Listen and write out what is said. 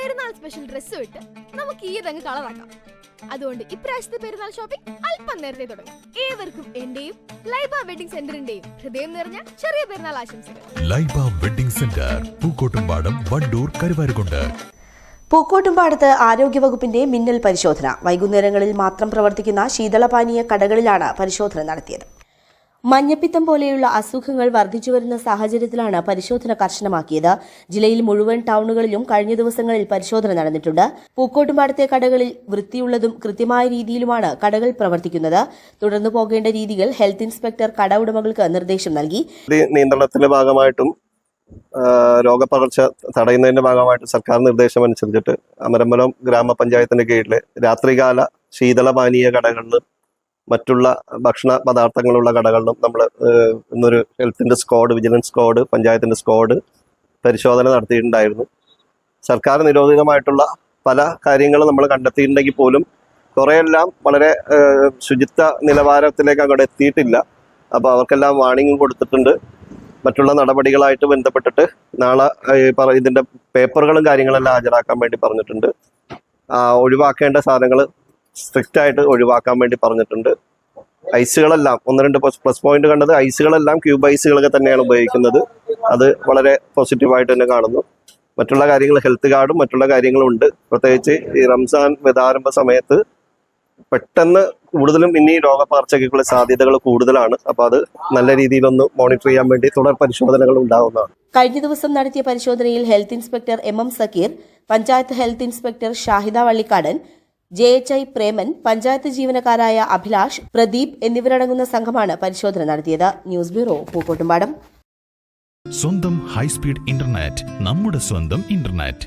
പെരുന്നാൾ സ്പെഷ്യൽ ഡ്രസ്സും ഇട്ട് നമുക്ക് ഈദങ്ങ് കളറാക്കാം. അതുകൊണ്ട് ഇപ്രാവശ്യത്തെ പെരുന്നാൾ ഷോപ്പിംഗ് അല്പം നേരത്തെ തുടങ്ങാം. ഏവർക്കും എന്റെയും ലൈബ വെഡിങ് സെന്ററിന്റെയും ഹൃദയം നിറഞ്ഞ ചെറിയ പെരുന്നാൾ ആശംസകൾ. Laiba wedding centre, Pookkottumpadam, Wandoor, Karuvarakundu. പൂക്കോട്ടുംപാടത്ത് ആരോഗ്യവകുപ്പിന്റെ മിന്നൽ പരിശോധന. വൈകുന്നേരങ്ങളിൽ മാത്രം പ്രവർത്തിക്കുന്ന ശീതളപാനീയ കടകളിലാണ് പരിശോധന നടത്തിയത്. മഞ്ഞപ്പിത്തം പോലെയുള്ള അസുഖങ്ങൾ വർദ്ധിച്ചുവരുന്ന സാഹചര്യത്തിലാണ് പരിശോധന കർശനമാക്കിയത്. ജില്ലയിൽ മുഴുവൻ ടൌണുകളിലും കഴിഞ്ഞ ദിവസങ്ങളിൽ പരിശോധന നടന്നിട്ടുണ്ട്. പൂക്കോട്ടുംപാടത്തെ കടകളിൽ വൃത്തിയുള്ളതും കൃത്യമായ രീതിയിലുമാണ് കടകൾ പ്രവർത്തിക്കുന്നത്. തുടർന്നു പോകേണ്ട രീതികൾ ഹെൽത്ത് ഇൻസ്പെക്ടർ കട ഉടമകൾക്ക് നിർദ്ദേശം നൽകി. നിയന്ത്രണത്തിന്റെ ഭാഗമായിട്ടും രോഗപകർച്ച തടയുന്നതിന്റെ ഭാഗമായിട്ട് സർക്കാർ നിർദ്ദേശം അനുസരിച്ചിട്ട് അമരമ്പലം ഗ്രാമപഞ്ചായത്തിന്റെ കീഴിലെ രാത്രികാല ശീതളപാനീയ കടകളിലും മറ്റുള്ള ഭക്ഷണ പദാർത്ഥങ്ങളുള്ള കടകളിലും നമ്മൾ ഇന്നൊരു ഹെൽത്തിന്റെ സ്ക്വാഡ്, വിജിലൻസ് സ്ക്വാഡ്, പഞ്ചായത്തിന്റെ സ്ക്വാഡ് പരിശോധന നടത്തിയിട്ടുണ്ടായിരുന്നു. സർക്കാർ നിരോധിതമായിട്ടുള്ള പല കാര്യങ്ങളും നമ്മൾ കണ്ടെത്തിയിട്ടുണ്ടെങ്കിൽ പോലും കുറെയെല്ലാം വളരെ ശുചിത്വ നിലവാരത്തിലേക്ക് അങ്ങോട്ട് എത്തിയിട്ടില്ല. അപ്പോൾ അവർക്കെല്ലാം വാർണിംഗും കൊടുത്തിട്ടുണ്ട്. മറ്റുള്ള നടപടികളായിട്ട് ബന്ധപ്പെട്ടിട്ട് നാളെ ഇതിന്റെ പേപ്പറുകളും കാര്യങ്ങളെല്ലാം ഹാജരാക്കാൻ വേണ്ടി പറഞ്ഞിട്ടുണ്ട്. ഒഴിവാക്കേണ്ട സാധനങ്ങൾ സ്ട്രിക്റ്റ് ആയിട്ട് ഒഴിവാക്കാൻ വേണ്ടി പറഞ്ഞിട്ടുണ്ട്. ഐസുകളെല്ലാം 1-2 പ്ലസ് പോയിന്റ് കണ്ടത്, ഐസുകളെല്ലാം ക്യൂബ് ഐസുകളൊക്കെ തന്നെയാണ് ഉപയോഗിക്കുന്നത്. അത് വളരെ പോസിറ്റീവായിട്ട് തന്നെ കാണുന്നു. മറ്റുള്ള കാര്യങ്ങൾ ഹെൽത്ത് കാർഡും മറ്റുള്ള കാര്യങ്ങളും ഉണ്ട്. പ്രത്യേകിച്ച് ഈ റംസാൻ വിതാരംഭ സമയത്ത് പെട്ടെന്ന് കൂടുതലും ഇനി രോഗപകർച്ചയ്ക്കുള്ള സാധ്യതകൾ കൂടുതലാണ്. അപ്പോൾ അത് നല്ല രീതിയിലൊന്ന് മോണിറ്റർ ചെയ്യാൻ വേണ്ടി തുടർ പരിശോധനകൾ ഉണ്ടാവുന്നതാണ്. കഴിഞ്ഞ ദിവസം നടത്തിയ പരിശോധനയിൽ health inspector MM Sakeer, panchayat health inspector Shahida Vallikkadan, JHI Preman, panchayat ജീവനക്കാരായ അഭിലാഷ്, പ്രദീപ് എന്നിവരടങ്ങുന്ന സംഘമാണ് പരിശോധന നടത്തിയത്. News bureau, Pookkottumpadam. സ്വന്തം ഹൈസ്പീഡ് ഇന്റർനെറ്റ്, നമ്മുടെ സ്വന്തം ഇന്റർനെറ്റ്.